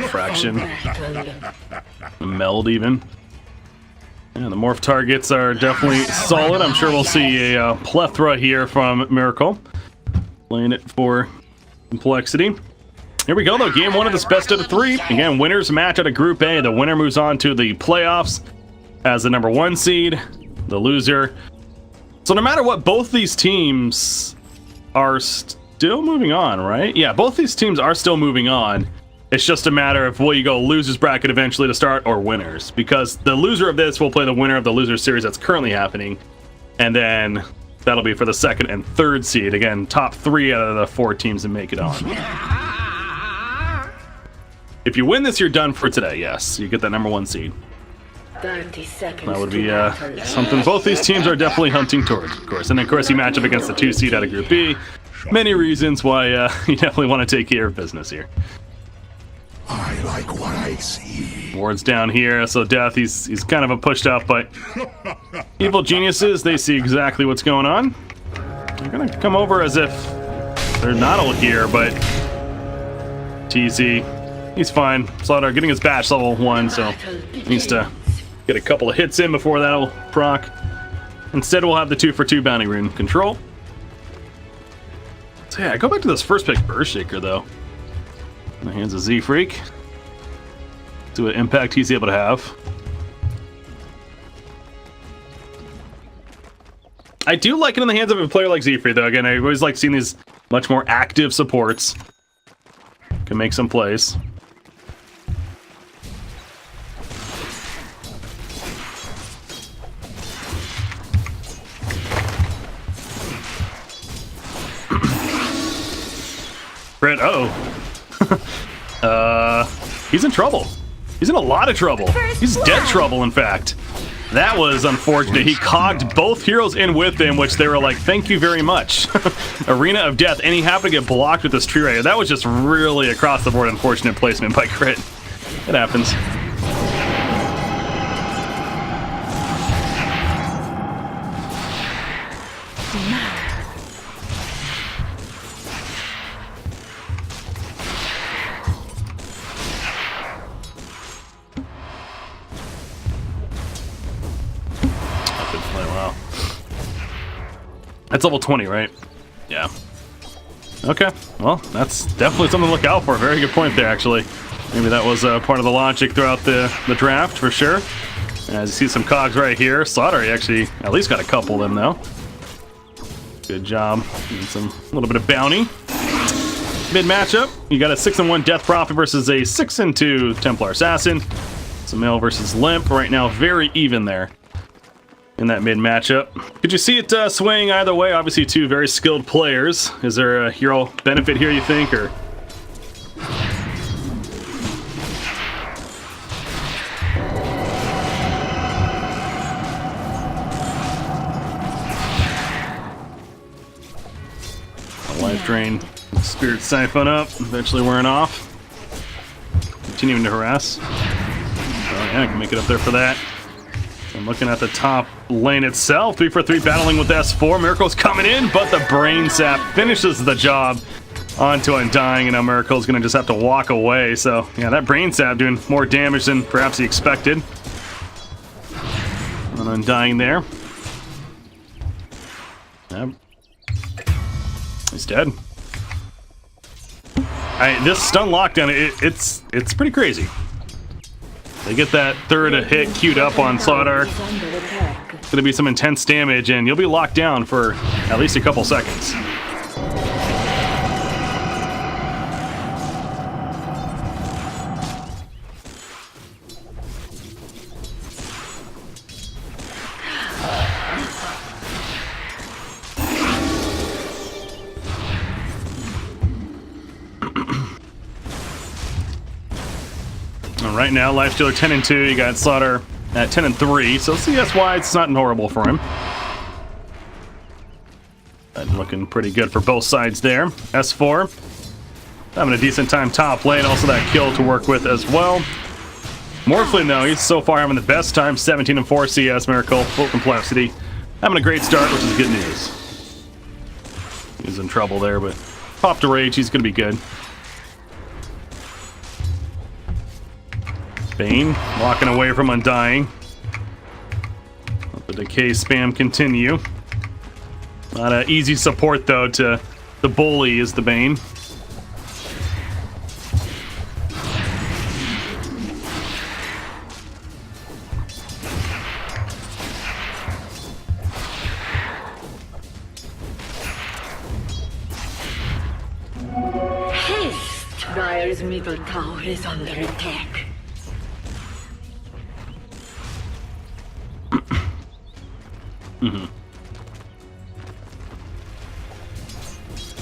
Fraction. Meld even. Yeah, the morph targets are definitely solid. I'm sure we'll see a plethora here from Miracle. Playing it for complexity. Here we go, though. Game one of this best out of three. Again, winners match out of Group A. The winner moves on to the playoffs as the number 1 seed. The loser. So no matter what, both these teams are still moving on, right? Yeah, both these teams are still moving on. It's just a matter of will you go losers bracket eventually to start or winners, because the loser of this will play the winner of the loser series that's currently happening, and then that'll be for the 2nd and 3rd seed. Again, top 3 out of the 4 teams that make it on. If you win this, you're done for today. Yes, you get that number 1 seed. 30 seconds. That would be something both these teams are definitely hunting towards, of course. And of course, you match up against the 2 seed out of Group B. Many reasons why you definitely want to take care of business here. I like what I see. Ward's down here, so Death, he's kind of a pushed up, but evil geniuses, they see exactly what's going on. They're gonna come over as if they're not all here, but TZ, he's fine. Slaughter getting his batch level 1, so needs to get a couple of hits in before that'll proc. Instead, we'll have the 2 for 2 bounty rune control. So yeah, go back to this first pick Earthshaker, though. In the hands of Z-Freak. See what impact he's able to have. I do like it in the hands of a player like Z-Freak, though. Again, I always like seeing these much more active supports. Can make some plays. Fred, he's in trouble. He's in a lot of trouble. He's dead trouble, in fact. That was unfortunate. He cogged both heroes in with him, which they were like, thank you very much. Arena of Death, and he happened to get blocked with this tree right here. That was just really across the board unfortunate placement by Crit. It happens. That's level 20, right? Yeah. Okay, well, that's definitely something to look out for. Very good point there, actually. Maybe that was part of the logic throughout the draft, for sure. As you see some cogs right here. Slaughter actually at least got a couple of them, though. Good job. Getting a little bit of bounty. Mid matchup, you got a 6-1 Death Prophet versus a 6-2 Templar Assassin. Sumail versus Limp. Right now, very even there in that mid matchup. Could you see it swaying either way? Obviously, 2 very skilled players. Is there a hero benefit here, you think, or? A life drain, Spirit Siphon up, eventually wearing off. Continuing to harass. Oh yeah, I can make it up there for that. And looking at the top lane itself, 3 for 3 battling with S4. Miracle's coming in, but the Brain Sap finishes the job onto Undying, and now Miracle's gonna just have to walk away. So yeah, that Brain Sap doing more damage than perhaps he expected. And Undying there. Yep. He's dead. This stun lockdown, it's pretty crazy. They get that 3rd hit queued up on Slaughter. It's gonna be some intense damage, and you'll be locked down for at least a couple seconds. Right now, Lifestealer 10-2. You got Slaughter at 10-3. So see, that's why it's not horrible for him. But looking pretty good for both sides there. S4 having a decent time top lane. Also that kill to work with as well. Morphlin, though, he's so far having the best time. 17-4 CS Miracle, full complexity. Having a great start, which is good news. He's in trouble there, but popped a rage. He's gonna be good. Bane walking away from Undying. Let the decay spam continue. Not an easy support though to the bully is the Bane. Dire's middle tower is under attack.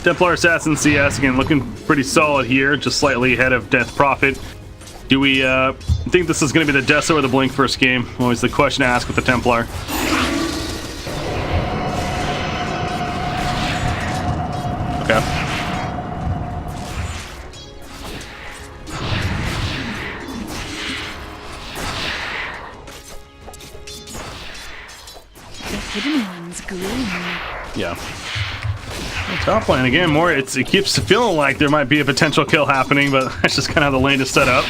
Templar Assassin CS again looking pretty solid here, just slightly ahead of Death Prophet. Do we think this is going to be the Deso or the Blink first game? Always the question to ask with the Templar. Okay. Hidden one's green. Yeah. Top lane again, more it keeps feeling like there might be a potential kill happening, but that's just kind of how the lane is set up.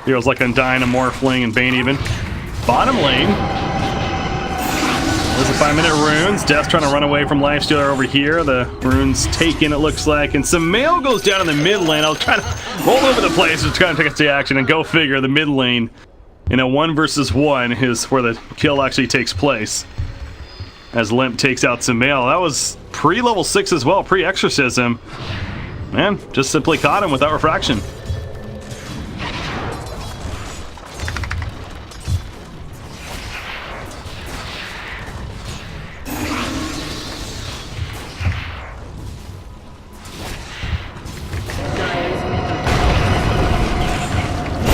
Heroes like Undying and Morphling and Bane even. Bottom lane. There's a 5-minute runes. Death trying to run away from Lifestealer over here. The runes taken, it looks like. And Sumail goes down in the mid lane. I'll try to roll over the place, just trying to take a action and go figure the mid lane in a 1 versus 1 is where the kill actually takes place. As Limp takes out Sumail. That was pre-level 6 as well, pre-exorcism. Man, just simply caught him without refraction.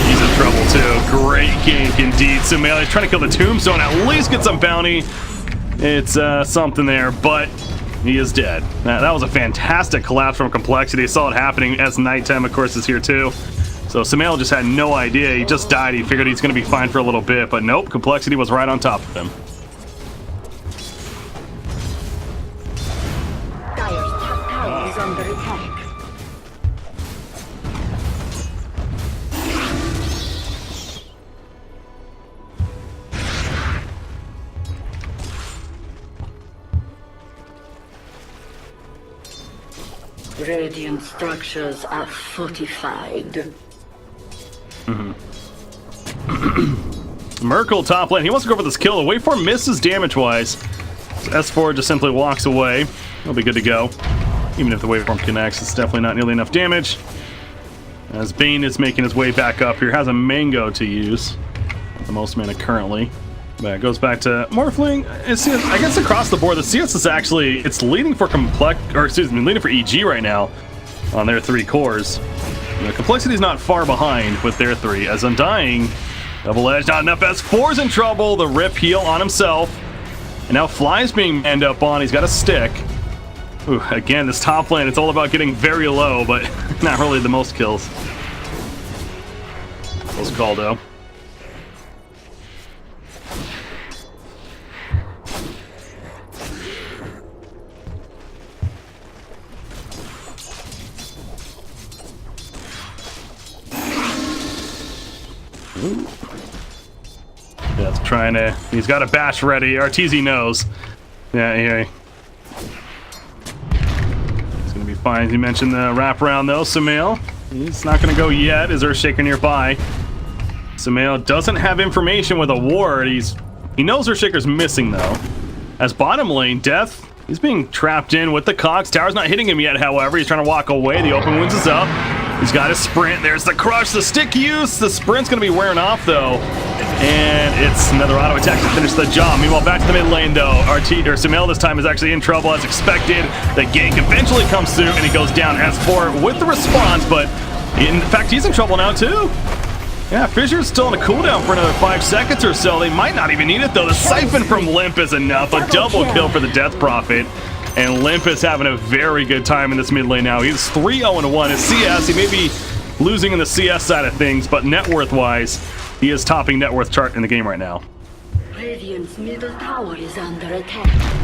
He's in trouble too. Great gank indeed. Sumail is trying to kill the tombstone, at least get some bounty. It's something there, but he is dead. That was a fantastic collapse from Complexity. I saw it happening as nighttime, of course, is here too. So Sumail just had no idea. He just died. He figured he's going to be fine for a little bit, but nope, Complexity was right on top of him. Dire's top tower is under attack. Radiant structures are fortified. Merkel top lane. He wants to go for this kill. The waveform misses damage-wise. So S4 just simply walks away. He'll be good to go. Even if the waveform connects, it's definitely not nearly enough damage. As Bane is making his way back up here, has a Mango to use. The most mana currently. But it goes back to Morphling. I guess across the board, the CS is actually, it's leading for leading for EG right now on their 3 cores. The Complexity is not far behind with their 3, as Undying, Double Edge, not enough. S4's in trouble. The rip heal on himself. And now Fly's being manned up on. He's got a stick. Ooh, again, this top lane, it's all about getting very low, but not really the most kills. Close call, though. Ooh. That's trying to. He's got a bash ready. RTZ knows. Yeah, here. It's gonna be fine. You mentioned the wraparound though, Sumail. He's not gonna go yet. Is Earthshaker nearby? Sumail doesn't have information with a ward. He knows Earthshaker's missing though. As bottom lane, Death. He's being trapped in with the Cox. Tower's not hitting him yet, however. He's trying to walk away. The open wounds is up. He's got a sprint. There's the crush, the stick use. The sprint's going to be wearing off, though. And it's another auto attack to finish the job. Meanwhile, back to the mid lane, though. Sumail this time is actually in trouble as expected. The gank eventually comes through, and he goes down S4 with the response. But in fact, he's in trouble now, too. Yeah, Fissure's still on a cooldown for another 5 seconds or so. They might not even need it, though. The Siphon from Limp is enough. A double kill for the Death Prophet. And Limp is having a very good time in this mid lane now. He's 3-0-1 at CS. He may be losing in the CS side of things, but net worth-wise, he is topping net worth chart in the game right now. Radiant's middle tower is under attack.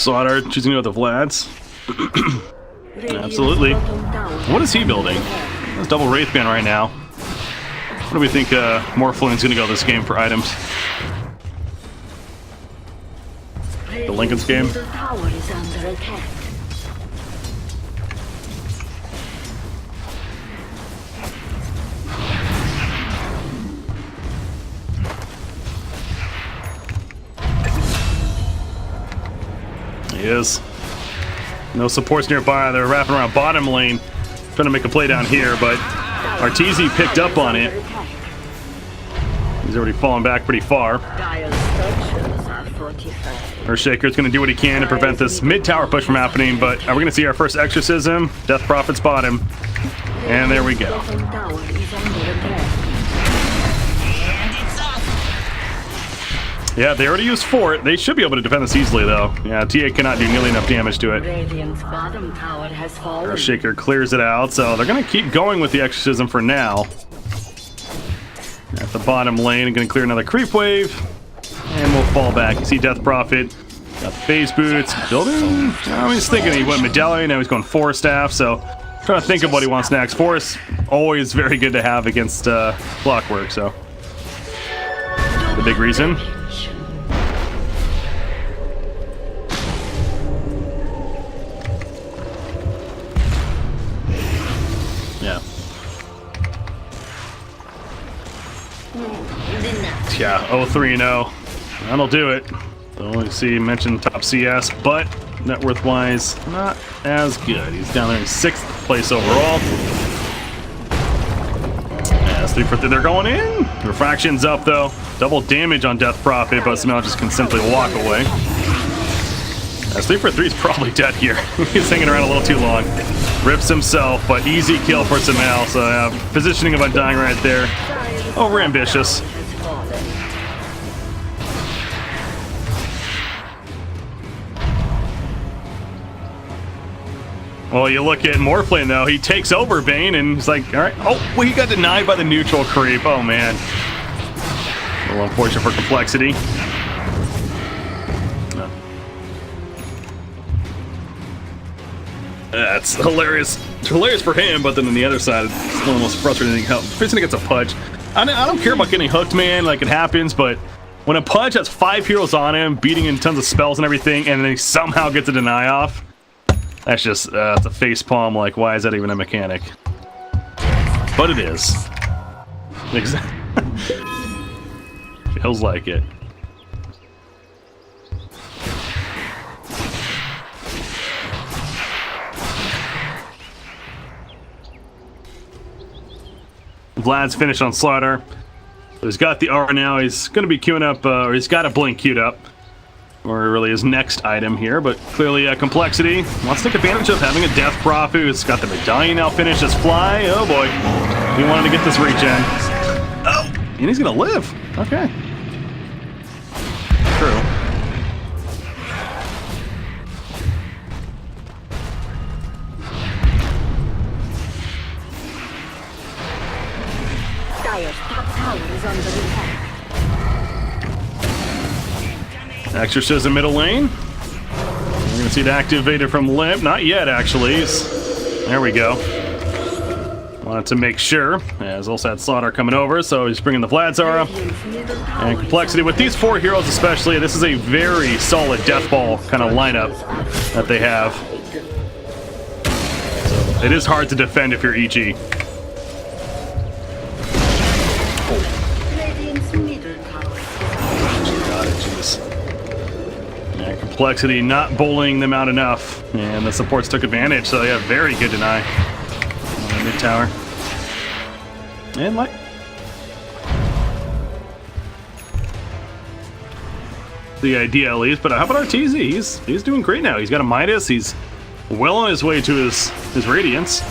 Slaughter choosing to go with the Vlads. Absolutely. What is he building? That's double Wraithband right now. What do we think Morphlin's going to go this game for items? The Lincoln's game? Middle tower is under attack. He is. No supports nearby. They're wrapping around bottom lane, trying to make a play down here, but Arteezy picked up on it. He's already fallen back pretty far. Dial structures are fortified. Earthshaker's going to do what he can to prevent this mid-tower push from happening, but are we going to see our first exorcism? Death Prophet's bottom. And there we go. Bottom tower is under attack. Yeah, they already used Fort. They should be able to defend this easily, though. Yeah, TA cannot do nearly enough damage to it. Radiant's bottom tower has fallen. Earthshaker clears it out, so they're going to keep going with the exorcism for now. At the bottom lane, going to clear another creep wave, and we'll fall back. You see Death Prophet, got the phase boots, building. Oh, he's thinking he went medallion, now he's going Forest Staff, so trying to think of what he wants next. Forest, always very good to have against Clockwork, so the big reason. Yeah. Yeah, 0-3-0. That'll do it. Only see mentioned top CS, but net worth wise, not as good. He's down there in 6th place overall. As 3 for 3, they're going in. Refraction's up though. Double damage on Death Prophet, but Sumail just can simply walk away. As 3 for 3 is probably dead here. He's hanging around a little too long. Rips himself, but easy kill for Sumail. So positioning of Undying right there. Over ambitious. Well, you look at Morphling though, he takes over Bane and he's like, alright, oh, well, he got denied by the neutral creep. Oh man. A little unfortunate for Complexity. That's hilarious. It's hilarious for him, but then on the other side, it's one of the most frustrating things. Facing against a Pudge. I don't care about getting hooked, man, like it happens, but when a Pudge has 5 heroes on him, beating in tons of spells and everything, and then he somehow gets a deny off, that's just it's a face palm. Like, why is that even a mechanic? But it is. Exactly. Feels like it. Vlad's finished on Slaughter. He's got the R now. He's going to be queuing up, or he's got a blink queued up. Or really his next item here, but clearly Complexity wants to take advantage of having a Death Prophet who's got the medallion now finished as Fly. Oh boy. He wanted to get this regen. Oh, and he's going to live. Okay. True. Dire's top tower is under attack. Exorcism middle lane. We're going to see it activated from Limp. Not yet, actually. There we go. Wanted to make sure. As also had Slaughter coming over, so he's bringing the Vladzara. And Complexity. With these 4 heroes especially, this is a very solid Death Ball kind of lineup that they have. So it is hard to defend if you're EG. Radiant's middle tower. Got it, jeez. Complexity not bullying them out enough, and the supports took advantage, so yeah, very good deny on the mid tower. And like the idea at least, but how about Arteezy? He's doing great now. He's got a Midas, he's well on his way to his Radiance.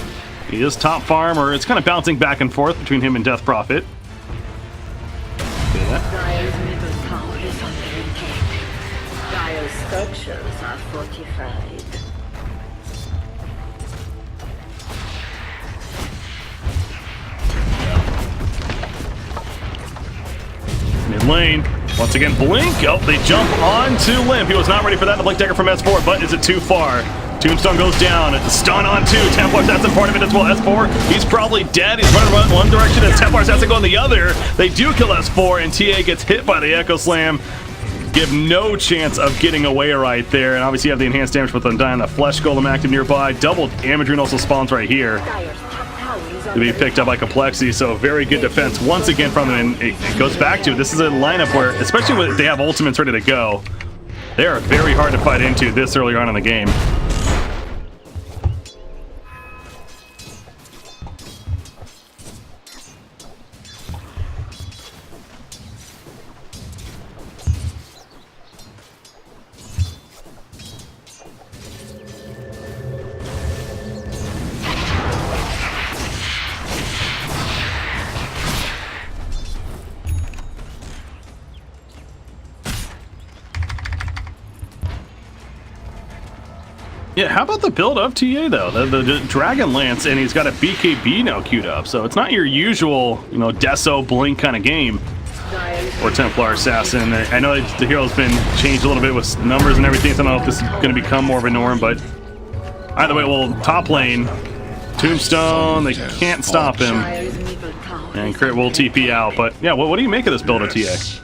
He is top farm, or it's kind of bouncing back and forth between him and Death Prophet. Dire's middle tower is under attack. Dire's structures are fortified. Mid lane. Once again, Blink. Oh, they jump onto Limp. He was not ready for that. The Blink Dagger from S4, but is it too far? Tombstone goes down. Stun on 2. Templar Assassin part of it as well. S4, he's probably dead. He's running one direction as Templar Assassin going the other. They do kill S4, and TA gets hit by the Echo Slam. Give no chance of getting away right there. And obviously you have the enhanced damage with Undying, the Flesh Golem active nearby. Double damage rune also spawns right here to be picked up by Complexity. So very good defense once again from them. And it goes back to, this is a lineup where, especially when they have ultimates ready to go, they are very hard to fight into this early on in the game. Yeah, how about the build of TA though? The Dragon Lance, and he's got a BKB now queued up, so it's not your usual, you know, Deso Blink kind of game or Templar Assassin. I know the hero's been changed a little bit with numbers and everything, so I don't know if this is going to become more of a norm, but either way, well, top lane, Tombstone, they can't stop him, and Crit will TP out, but yeah, what do you make of this build of TA?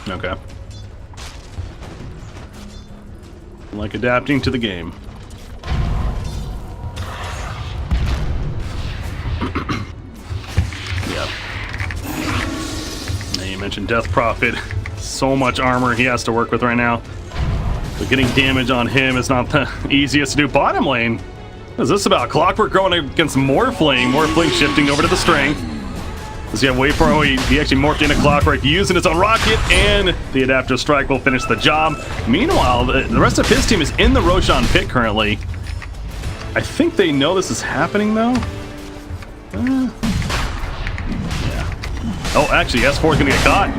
Okay. Like adapting to the game. Yep. Now you mentioned Death Prophet. So much armor he has to work with right now. But getting damage on him is not the easiest to do. Bottom lane. What is this about? Clockwork going against Morphling. Morphling shifting over to the strength. Does he have wait for him? He actually morphed into Clockwork using his own rocket, and the Adaptive Strike will finish the job. Meanwhile, the rest of his team is in the Roshan pit currently. I think they know this is happening, though. Yeah. Oh, actually, S4 is going to get caught.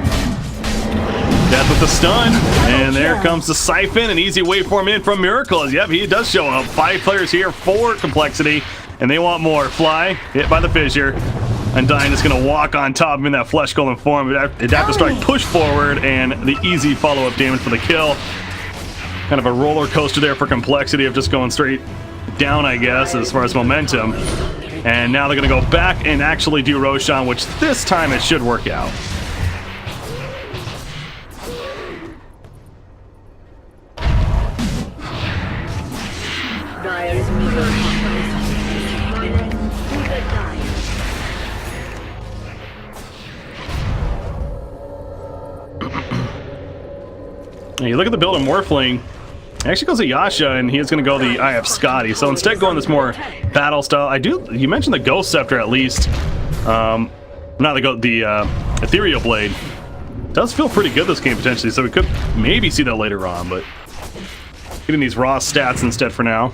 Death with the stun, and there comes the Siphon. An easy way for him in from Miracle. Yep, he does show up. 5 players here for Complexity, and they want more. Fly, hit by the fissure. Undying is going to walk on top of him in that Flesh Golem form. Adaptive Strike push forward, and the easy follow-up damage for the kill. Kind of a roller coaster there for Complexity of just going straight down, I guess, as far as momentum. And now they're going to go back and actually do Roshan, which this time it should work out. You look at the build of Morphling, he actually goes to Yasha, and he is going to go the Eye of Scotty. So instead going this more battle style. You mentioned the Ghost Scepter at least. Not the Ethereal Blade. Does feel pretty good this game potentially, so we could maybe see that later on, but getting these raw stats instead for now.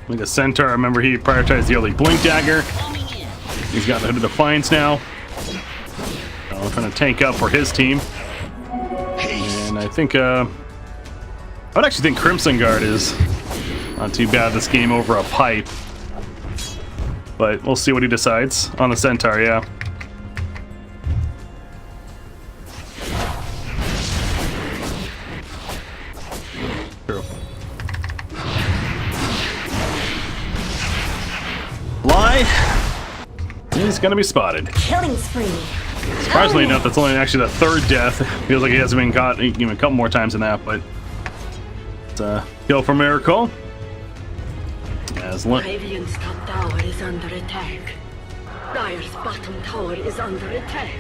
Like a Centaur, remember he prioritized the early Blink Dagger. He's got the Hood of Defiance now. Trying to tank up for his team. And I think, I would actually think Crimson Guard is not too bad this game over a pipe. But we'll see what he decides on the Centaur, yeah. He's gonna be spotted. Killing spree. Surprisingly enough, that's only actually the 3rd death. Feels like he hasn't been caught even a couple more times than that, but Kill for Miracle. As Radiant's top tower is under attack. Dire's bottom tower is under attack.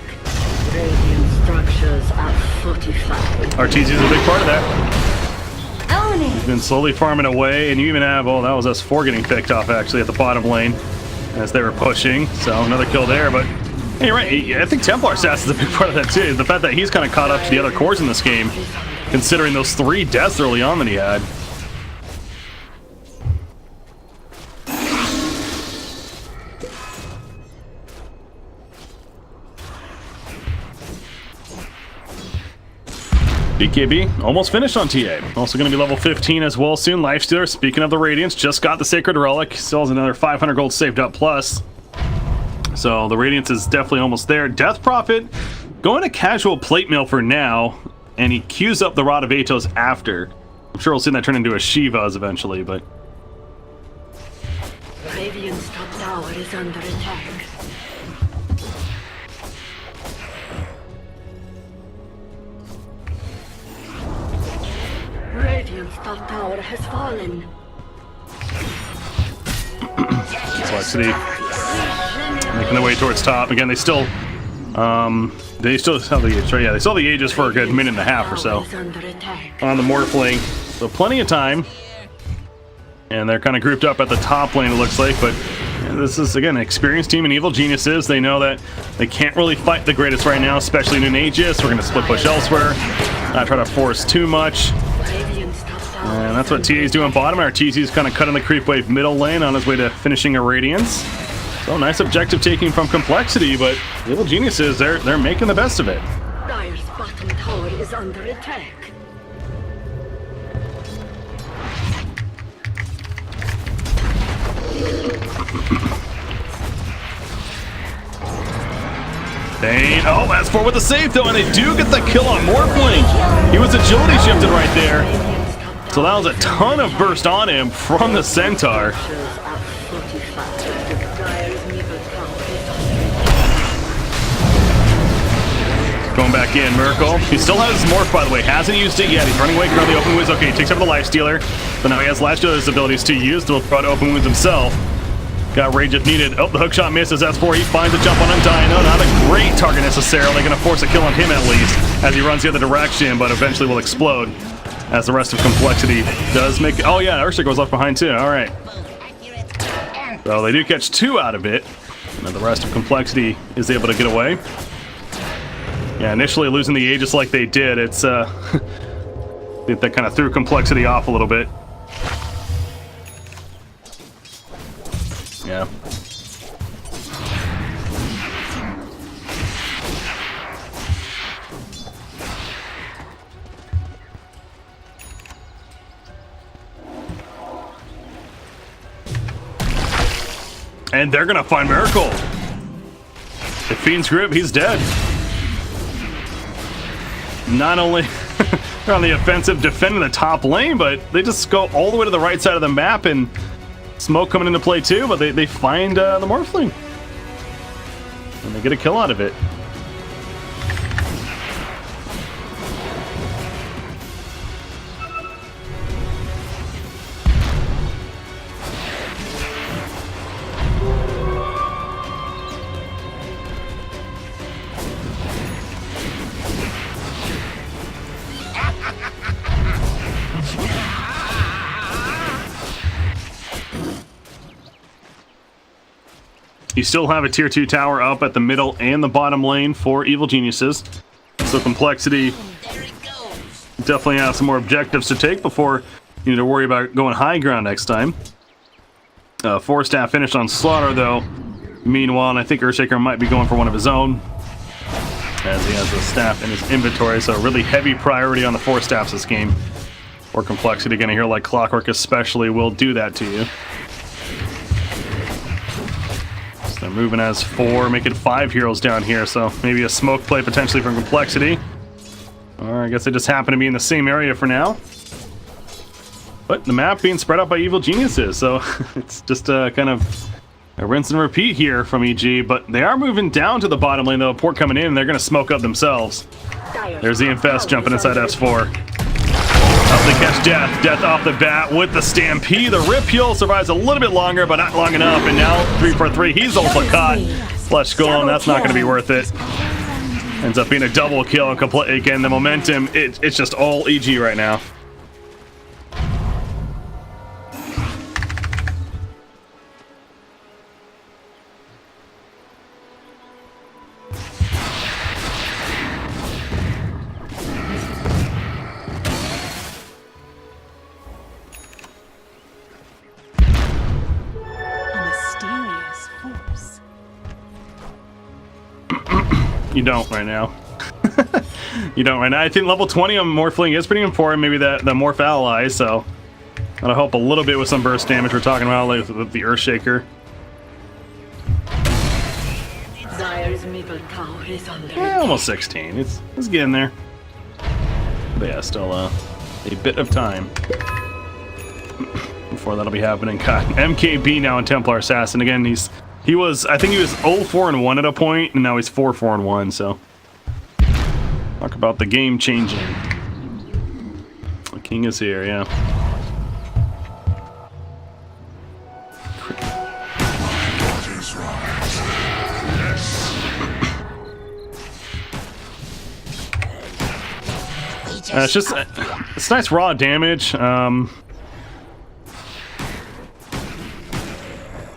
Radiant structures are fortified. RTZ is a big part of that. Own He's it. been slowly farming away, and you even have, oh, that was S4 getting picked off actually at the bottom lane as they were pushing. So another kill there, but hey, you're right. I think Templar Sass is a big part of that too. The fact that he's kind of caught up to the other cores in this game, considering those 3 deaths early on that he had. BKB almost finished on TA. Also going to be level 15 as well soon. Lifestealer, speaking of the Radiance, just got the Sacred Relic. Still has another 500 gold saved up plus. So the Radiance is definitely almost there. Death Prophet going to casual plate mail for now, and he queues up the Rod of Atos after. I'm sure we'll see that turn into a Shivas eventually, but... Radiant's top tower is under attack. Radiant's top tower has fallen. Complexity making their way towards top. Again, they still have the Aegis, right? Yeah, they still have the Aegis for a good minute and a half or so on the Morphling. So plenty of time. And they're kind of grouped up at the top lane, it looks like, but this is, again, an experienced team in Evil Geniuses. They know that they can't really fight the greatest right now, especially in an Aegis. We're going to split push elsewhere, not try to force too much. And that's what TA's doing bottom. Our TC's kind of cutting the creep wave middle lane on his way to finishing a Radiance. So nice objective taking from Complexity, but Evil Geniuses, they're making the best of it. Dire's bottom tower is under attack. Dane, oh, S4 with the save though, and they do get the kill on Morphling. He was agility shifted right there. So that was a ton of burst on him from the Centaur. Going back in, Miracle. He still has his Morph, by the way. Hasn't used it yet. He's running away from the Open Wounds. Okay, he takes over the Lifestealer. But now he has Lifestealer's abilities to use to throw to Open Wounds himself. Got rage if needed. Oh, the hookshot misses. S4, he finds a jump on Undying. No, not a great target necessarily. Going to force a kill on him at least as he runs the other direction, but eventually will explode as the rest of Complexity does make it. Oh yeah, Urshick was left behind too. All right. So they do catch 2 out of it. And the rest of Complexity is able to get away. Yeah, initially losing the Aegis like they did, it's I think that kind of threw Complexity off a little bit. Yeah. And they're gonna find Miracle. If Fiend's grip, he's dead. Not only they're on the offensive defending the top lane, but they just go all the way to the right side of the map, and smoke coming into play too, but they find the Morphling. And they get a kill out of it. You still have a tier 2 tower up at the middle and the bottom lane for Evil Geniuses. So Complexity definitely have some more objectives to take before you need to worry about going high ground next time. 4 staff finished on Slaughter though. Meanwhile, and I think Earthshaker might be going for one of his own, as he has the staff in his inventory. So really heavy priority on the 4 staffs this game. Or Complexity, gonna hear like Clockwork especially will do that to you. They're moving as 4, making 5 heroes down here, so maybe a smoke play potentially from Complexity. Or I guess they just happen to be in the same area for now. But the map being spread out by Evil Geniuses, so it's just kind of a rinse and repeat here from EG. But they are moving down to the bottom lane though. Port coming in, and they're going to smoke up themselves. There's the Infest jumping inside S4. Up they catch Death. Death off the bat with the Stampede. The Rip Heal survives a little bit longer, but not long enough. And now 3 for 3. He's also caught. Flesh Golem, that's not going to be worth it. Ends up being a double kill. Again, the momentum, it's just all EG right now. You don't right now. You don't right now. I think level 20 on Morphling is pretty important. Maybe the Morph ally, so that'll help a little bit with some burst damage we're talking about, like with the Earthshaker. Dire's middle tower is under Yeah, almost 16. It's getting there. But yeah, still a bit of time before that'll be happening. God, MKB now in Templar Assassin again. I think he was 0-4-1 at a point, and now he's 4-4-1, so talk about the game changing. The king is here, yeah. It's nice raw damage.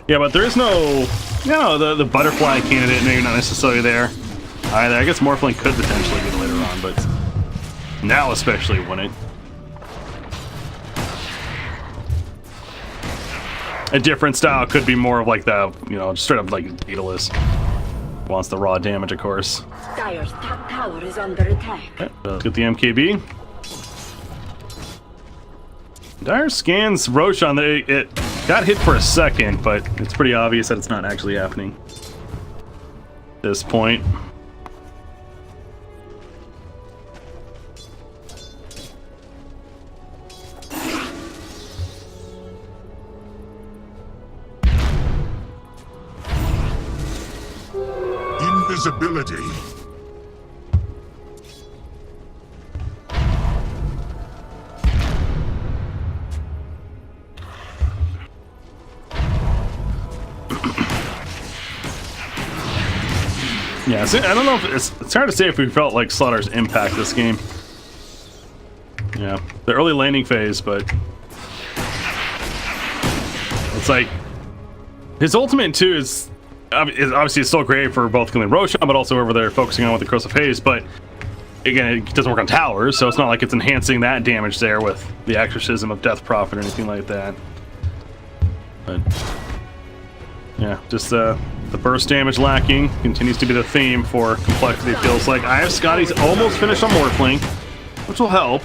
Yeah, but there is no, the butterfly candidate, maybe not necessarily there either. I guess Morphling could potentially be later on, but now especially wouldn't. A different style could be more of like the, straight up like Beetleless. Wants the raw damage, of course. Dire's top tower is under attack. Okay, let's get the MKB. Dire scans Roshan. It got hit for a second, but it's pretty obvious that it's not actually happening at this point. Invisibility. Yeah, so I don't know if it's hard to say if we felt like Slaughter's impact this game. Yeah, the early landing phase, but it's like his ultimate too is obviously it's still great for both killing Roshan, but also over there focusing on with the Corrosive Haze. But again, it doesn't work on towers, so it's not like it's enhancing that damage there with the Exorcism of Death Prophet or anything like that. But yeah, just the burst damage lacking continues to be the theme for Complexity. It feels like I have Scotty's almost finished on Morphling, which will help.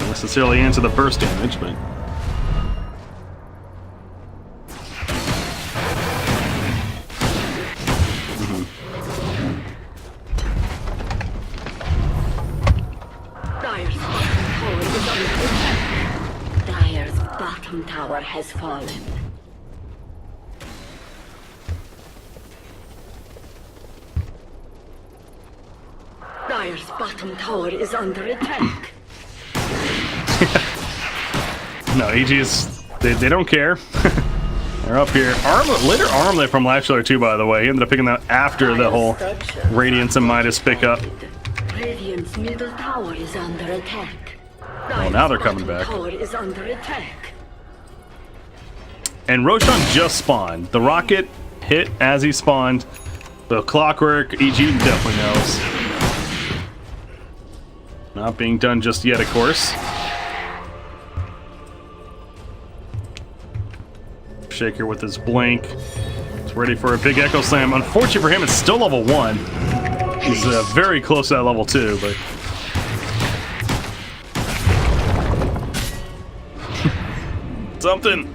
Not necessarily answer the burst damage, but Dire's bottom tower has fallen. Dire's bottom tower is under attack. no, EG's they don't care. They're up here. Later Armlet from Lifestealer too, by the way. He ended up picking that after the whole Radiance and Midas pickup. Radiant's middle tower is under attack. Well, now they're coming back. Tower is under attack. And Roshan just spawned. The rocket hit as he spawned. The clockwork, EG definitely knows. Not being done just yet, of course. Shaker with his blink. He's ready for a big Echo Slam. Unfortunately for him, it's still level 1. He's very close to that level 2, but something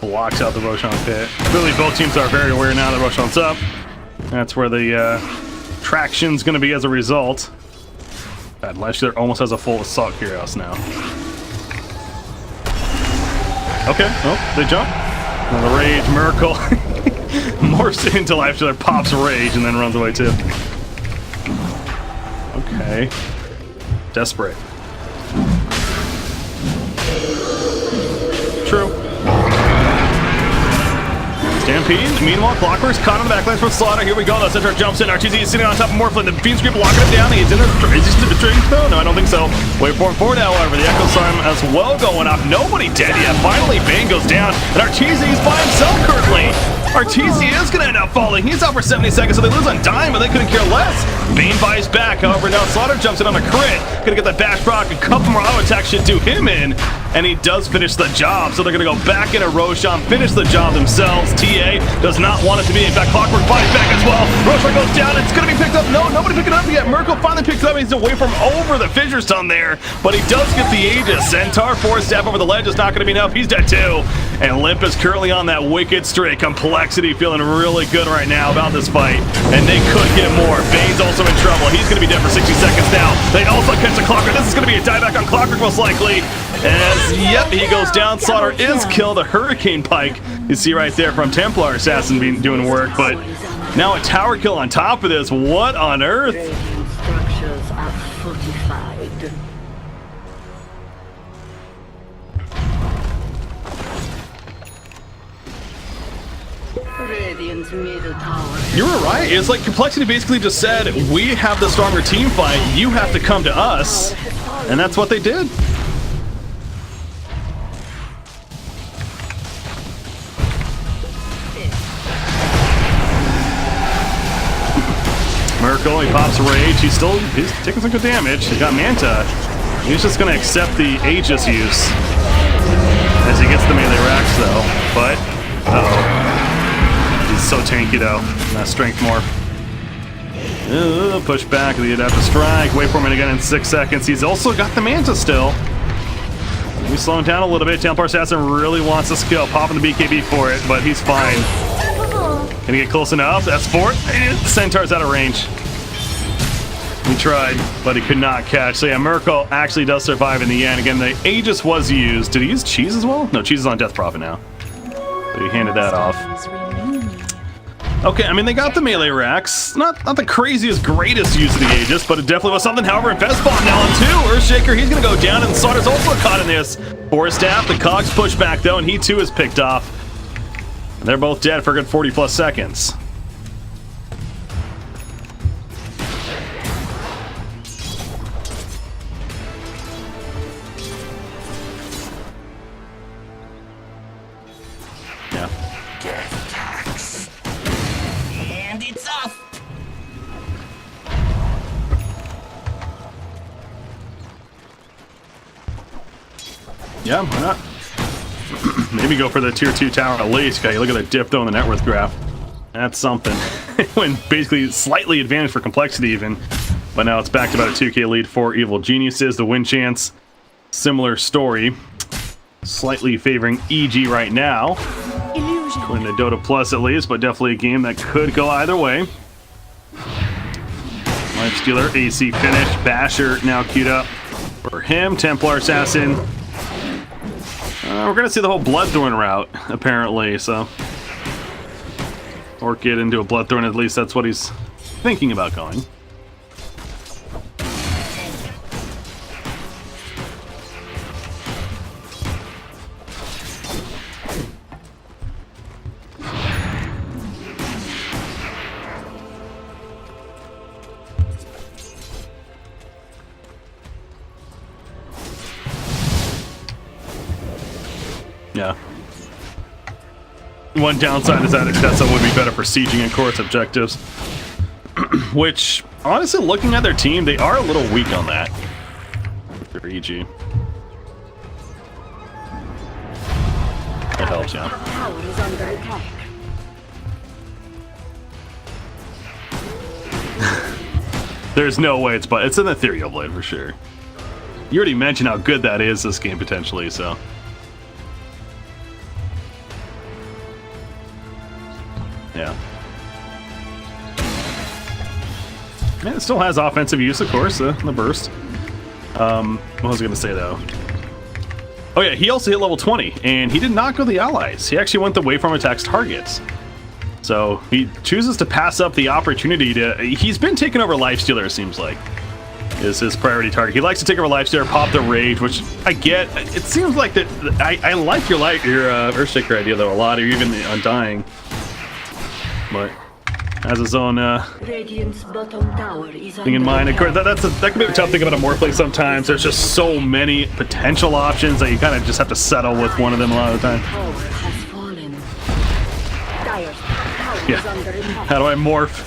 blocks out the Roshan pit. Clearly, both teams are very aware now that Roshan's up. That's where the traction's going to be as a result. God, Lifestealer almost has a full Assault Cuirass now. Okay, oh, they jump. Another Rage, Miracle. Morphs into Lifestealer, pops Rage, and then runs away too. Okay. Desperate. True. Stampede. Meanwhile, Clockwork's caught on the backlash from Slaughter. Here we go. The Centaur jumps in. RTZ is sitting on top of Morphling. The Fiend's Grip locking him down. He's in there. Is he still string though? No, I don't think so. Waveform forward, however. The Echo Storm as well going off. Nobody dead yet. Finally, Bane goes down. And RTZ is by himself currently. RTZ is going to end up falling. He's out for 70 seconds, so they lose on Dime, but they couldn't care less. Bane buys back. However, now Slaughter jumps in on a crit. Going to get that bash proc. A couple more auto attacks should do him in. And he does finish the job. So they're going to go back into Roshan, finish the job themselves. TA does not want it to be. In fact, Clockwork buys back as well. Roshan goes down. It's going to be picked up. No, nobody picked it up yet. Merkel finally picks it up. He's away from over the Fissure Stone there. But he does get the Aegis. Centaur force stab over the ledge is not going to be enough. He's dead too. And Limp is currently on that wicked streak. Complexity feeling really good right now about this fight. And they could get more. Bane's also in trouble. He's going to be dead for 60 seconds now. They also catch the Clockwork. This is going to be a dieback on Clockwork most likely. As, yep, he goes down. Slaughter is killed. A Hurricane Pike you see right there from Templar Assassin doing work. But now a tower kill on top of this. What on earth? Radiant structures are fortified. Radiant's middle tower. You were right. It's like Complexity basically just said, we have the stronger team fight. You have to come to us. And that's what they did. Merkel, he pops Rage. He's taking some good damage. He got Manta. He's just going to accept the Aegis use as he gets the melee racks, though. But, uh-oh. He's so tanky, though. That strength morph. Push back. The adaptive strike. Wait for him again in 6 seconds. He's also got the Manta still. He's slowing down a little bit. Templar Assassin really wants this kill. Popping the BKB for it, but he's fine. Can he get close enough? That's 4. Centaur's out of range. He tried, but he could not catch. So yeah, Merkel actually does survive in the end. Again, the Aegis was used. Did he use Cheese as well? No, Cheese is on Death Prophet now. But he handed that off. Okay, I mean, they got the melee racks. Not the craziest, greatest use of the Aegis, but it definitely was something. However, Infest Bomb now on 2. Earthshaker, he's going to go down, and Slaughter's also caught in this. Forest Staff, the Cogs push back, though, and he too is picked off. They're both dead for a good 40 plus seconds. Yeah. And it's off. Yeah, why not? Maybe go for the tier 2 tower at least. Okay, look at the dip though in the net worth graph. That's something. It went basically slightly advantage for Complexity even. But now it's back to about a 2k lead for Evil Geniuses. The win chance, similar story. Slightly favoring EG right now. Illusion. According to Dota Plus at least, but definitely a game that could go either way. Lifestealer, AC finish. Basher now queued up for him. Templar Assassin. We're going to see the whole Bloodthorn route, apparently, so. Or get into a Bloodthorn, at least that's what he's thinking about going. Yeah. One downside is that Tessa would be better for sieging and course objectives. Which, honestly, looking at their team, they are a little weak on that. Their EG. That helps, yeah. Tower is under attack. There's no way it's an Ethereal Blade for sure. You already mentioned how good that is this game potentially, so. Yeah. And it still has offensive use, of course, the burst. What was I going to say, though? Oh, yeah, he also hit level 20, and he did not go the allies. He actually went the waveform attacks targets. So he chooses to pass up the opportunity to... He's been taking over Lifestealer, it seems like. is his priority target. He likes to take over lifesteal, pop the rage, which I get. It seems like that. I like your Earthshaker idea though a lot, or even the Undying, but has his own Radiant's bottom tower is thing in mind. Of course, that can be a tough thing about a Morphlink sometimes. There's just so many potential options that you kind of just have to settle with one of them a lot of the time. Tower has fallen. Dire's tower is Yeah. under attack. How do I morph?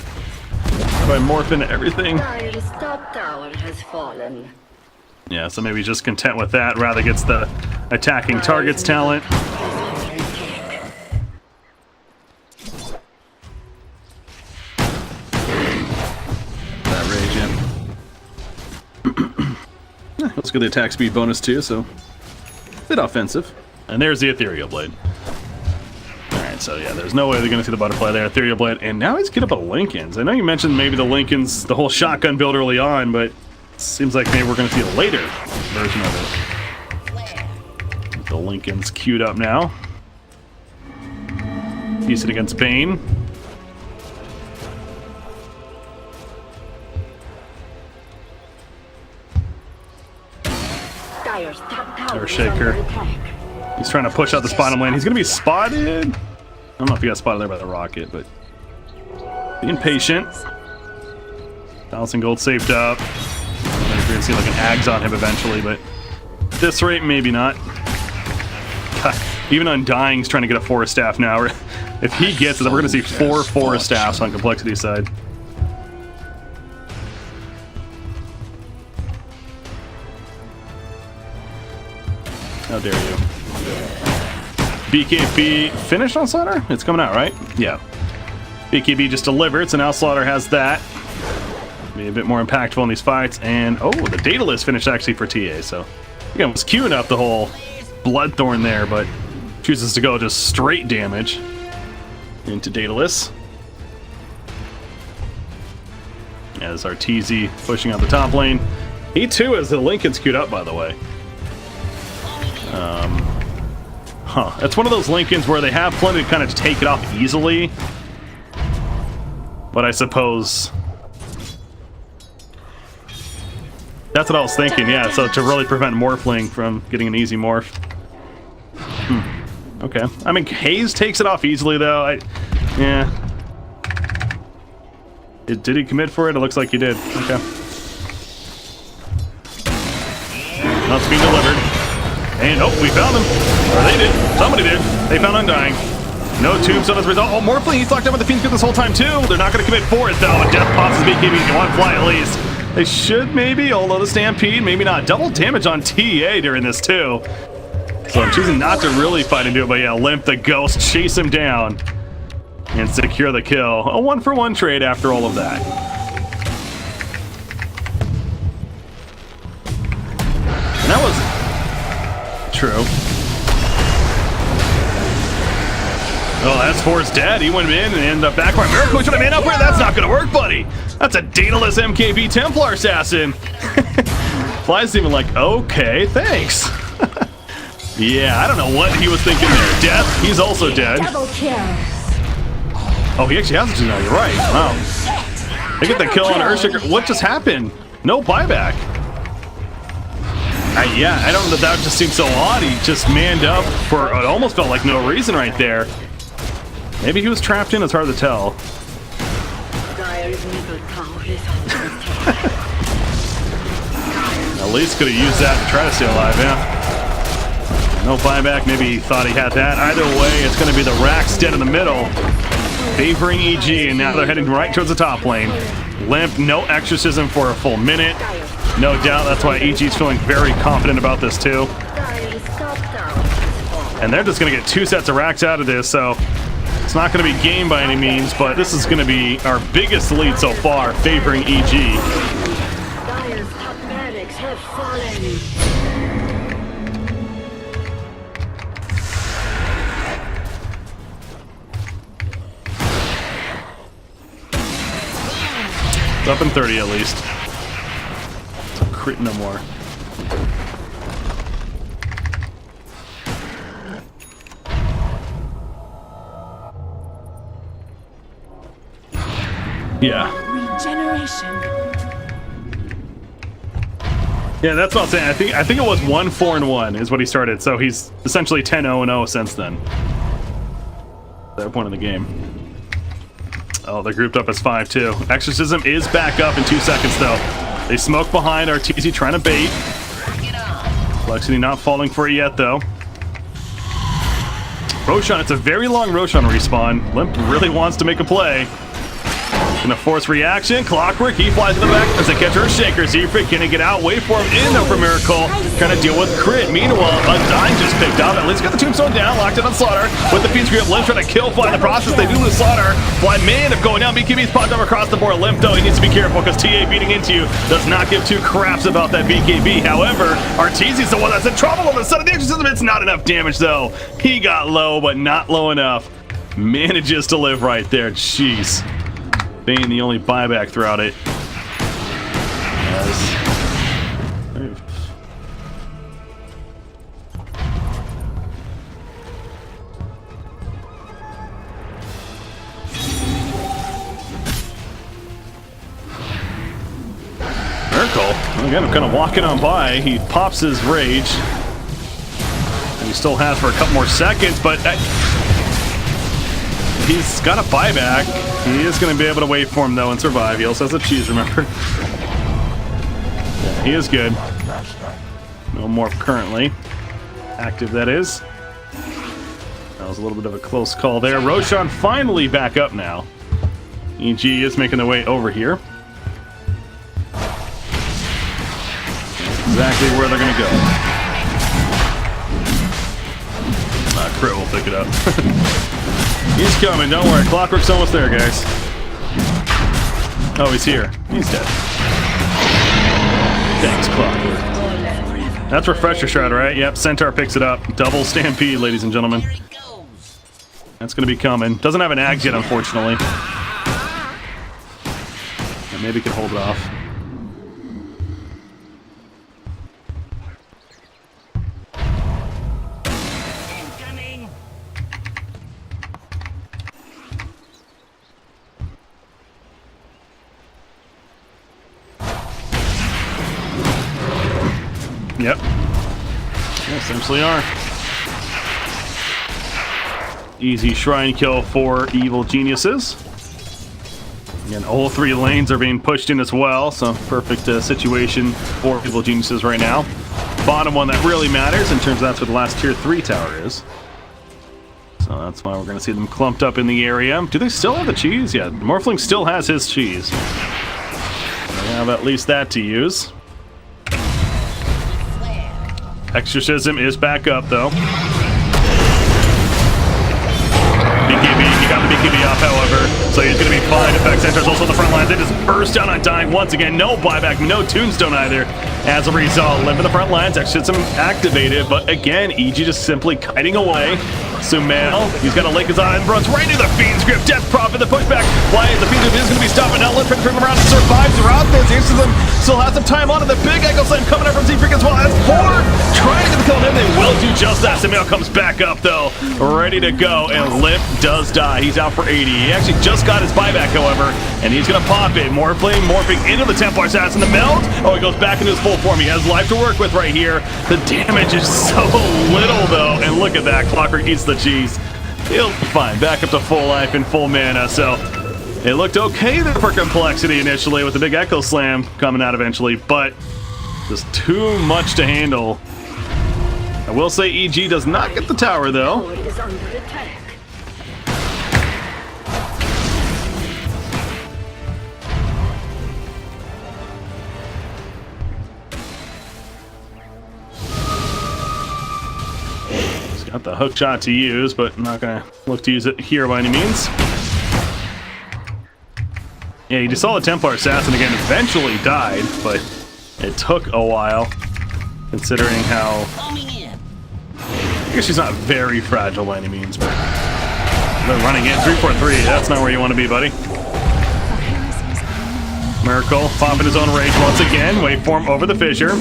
How do I morph into everything? Dire's top tower has fallen. Yeah, so maybe just content with that. Rather gets the attacking targets talent. That rage in. Let's get the attack speed bonus too, so a bit offensive. And there's the Ethereal Blade. Alright, so yeah, there's no way they're gonna see the butterfly there. Ethereal Blade, and now he's get up a Lincoln's. I know you mentioned maybe the Lincoln's, the whole shotgun build early on, but it seems like maybe we're gonna see a later version of it. The Lincoln's queued up now. Use it against Bane. Dire's top tower is Earthshaker. under attack. He's trying to push out this bottom lane. He's gonna be spotted. I don't know if he got spotted there by the rocket, but being patient. 1,000 gold saved up. We're gonna see like an Ags on him eventually, but at this rate, maybe not. God, even Undying's trying to get a Forest Staff now. If he gets it, then we're gonna see 4 Forest Staffs on complexity side. How dare you? BKB finished on Slaughter? It's coming out, right? Yeah. BKB just delivered, so now Slaughter has that. Be a bit more impactful in these fights. And, oh, the Daedalus finished actually for TA, so again, was queuing up the whole Bloodthorn there, but chooses to go just straight damage into Daedalus. As our TZ pushing out the top lane. He too has the Lincoln's queued up, by the way. That's one of those Lincolns where they have plenty to kind of take it off easily. But I suppose that's what I was thinking, yeah, so to really prevent Morphling from getting an easy morph. Okay. I mean, Haze takes it off easily, though. Yeah. Did he commit for it? It looks like he did. Okay. That's being delivered. And, oh, we found him. Or they did. Somebody did. They found Undying. No tombstone as a result. Oh, Morphling, he's locked up with the Fiend's Grip this whole time, too. They're not going to commit for it, though. Death pops his BKB. One fly, at least. They should, maybe, although the Stampede, maybe not. Double damage on TA during this, too. So I'm choosing not to really fight into it, but yeah, Limp the Ghost, chase him down, and secure the kill. A 1-for-1 trade after all of that. And that was true. Oh, that's Force dead. He went in and the backfire Miracle should have made up for it. That's not gonna work, buddy. That's a Daedalus MKB Templar assassin. Fly's even like, okay, thanks. Yeah, I don't know what he was thinking there. Death, he's also dead. Double kill. Oh, he actually has it now, you're right. Wow. They get the kill on Earthshaker. What just happened? No buyback. Yeah, I don't know, that just seems so odd. He just manned up for, it almost felt like no reason right there. Maybe he was trapped in, it's hard to tell. Dire's middle tower is under attack. At least could have used that to try to stay alive, yeah. No buyback, maybe he thought he had that. Either way, it's going to be the Rax dead in the middle, favoring EG, and now they're heading right towards the top lane. Limp, no exorcism for a full minute. No doubt, that's why EG's feeling very confident about this too. Dire's top tower has fallen. And they're just going to get 2 sets of Rax out of this, so it's not going to be game by any means, but this is going to be our biggest lead so far, favoring EG. Dire's top barracks have fallen. It's up in 30 at least. So crit no more. Yeah. Regeneration. Yeah, that's what I'm saying. I think it was 1-4-1 is what he started. So he's essentially 10-0-0 since then. At that point in the game. Oh, they're grouped up as 5-2. Exorcism is back up in 2 seconds though. They smoke behind Arteezy trying to bait. Complexity not falling for it yet though. Roshan, it's a very long Roshan respawn. Limp really wants to make a play. Gonna force reaction. Clockwork, he flies in the back as they catch her shaker. Zephyr gonna get out, wait for him in though for Miracle. Trying to deal with crit. Meanwhile, Undying just picked up. At least got the tombstone down, locked in on Slaughter. With the Fiend's Grip, Limp trying to kill Fly in the process. They do lose Slaughter. Fly may end up going down. BKB's popped up across the board. Limp though, he needs to be careful because TA beating into you does not give two craps about that BKB. However, Arteezy's the one that's in trouble on the side of the Exorcism. It's not enough damage though. He got low, but not low enough. Manages to live right there. Jeez. Bane the only buyback throughout it. Miracle, again, I'm kind of walking on by. He pops his rage. And he still has for a couple more seconds, but he's got a buyback. He is going to be able to wait for him, though, and survive. He also has a cheese, remember? Yeah, he is good. No morph currently. Active, that is. That was a little bit of a close call there. Roshan finally back up now. EG is making their way over here. That's exactly where they're going to go. Crit will pick it up. He's coming, don't worry. Clockwork's almost there, guys. Oh, he's here. He's dead. Thanks, Clockwork. That's Refresher Shroud, right? Yep, Centaur picks it up. Double Stampede, ladies and gentlemen. That's going to be coming. Doesn't have an Ags yet, unfortunately. Maybe can hold it off. Yep. Yeah, essentially are. Easy shrine kill for evil geniuses. Again, all three lanes are being pushed in as well, so perfect situation for evil geniuses right now. Bottom one that really matters, in terms of that's where the last tier 3 tower is. So that's why we're going to see them clumped up in the area. Do they still have the cheese? Yeah, Morphling still has his cheese. They have at least that to use. Exorcism is back up, though. BKB, he got the BKB off, however, so he's going to be fine. Effects enters also the front lines. They just burst down on Dying once again. No buyback, no tombstone either. As a result, Limp in the front lines. Exorcism activated, but again, EG just simply kiting away. Sumail, he's got to link his eye and runs right into the Fiend's Grip. Death Prophet, the pushback. Why the Fiend's Grip is going to be stopping now. Limp trying to turn around and survive throughout this. Exorcism still has some time on it. The big Echo Slam coming up from Z-Freak as well. As 4 trying to get the kill on him. They will do just that. Sumail comes back up, though, ready to go, and Limp does die. He's out for 80. He actually just got his buyback, however, and he's going to pop it. Morphling, morphing into the Templar assassin. The melt. Oh, he goes back into his full form. He has life to work with right here. The damage is so little, though, and look at that. Clockwork eats the cheese. He'll be fine. Back up to full life and full mana, so it looked okay there for Complexity initially with the big Echo Slam coming out eventually, but just too much to handle. I will say EG does not get the tower, though. Tower is under attack. Got the hook shot to use, but I'm not going to look to use it here by any means. Yeah, you just saw the Templar Assassin again eventually died, but it took a while, considering how... I guess she's not very fragile by any means, but... They're running in 3-4-3. That's not where you want to be, buddy. Miracle popping his own rage once again. Wait for him over the fissure.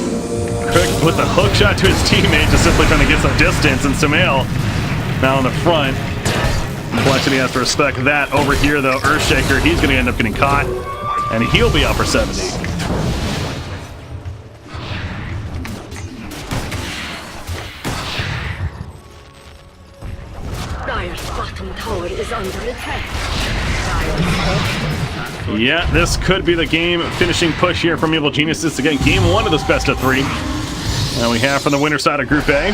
Quick with the hook shot to his teammate, just simply trying to get some distance, and Sumail now in the front. Complexity has to respect that. Over here, though, Earthshaker, he's going to end up getting caught, and he'll be out for 70. bottom tower is under attack. Dire's Yeah, this could be the game finishing push here from Evil Geniuses to get game 1 of this best of 3. And we have from the winner side of Group A.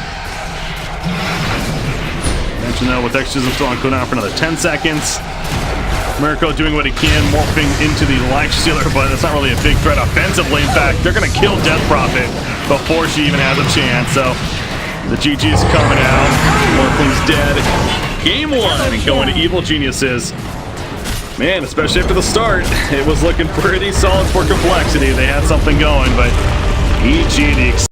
Mention though, with Exorcism still on cooldown for another 10 seconds. Mirko doing what he can, morphing into the Life Stealer, but it's not really a big threat offensively. In fact, they're going to kill Death Prophet before she even has a chance. So the GG is coming out. Morphling's dead. Game 1 going to Evil Geniuses. Man, especially after the start, it was looking pretty solid for Complexity. They had something going, but EG, the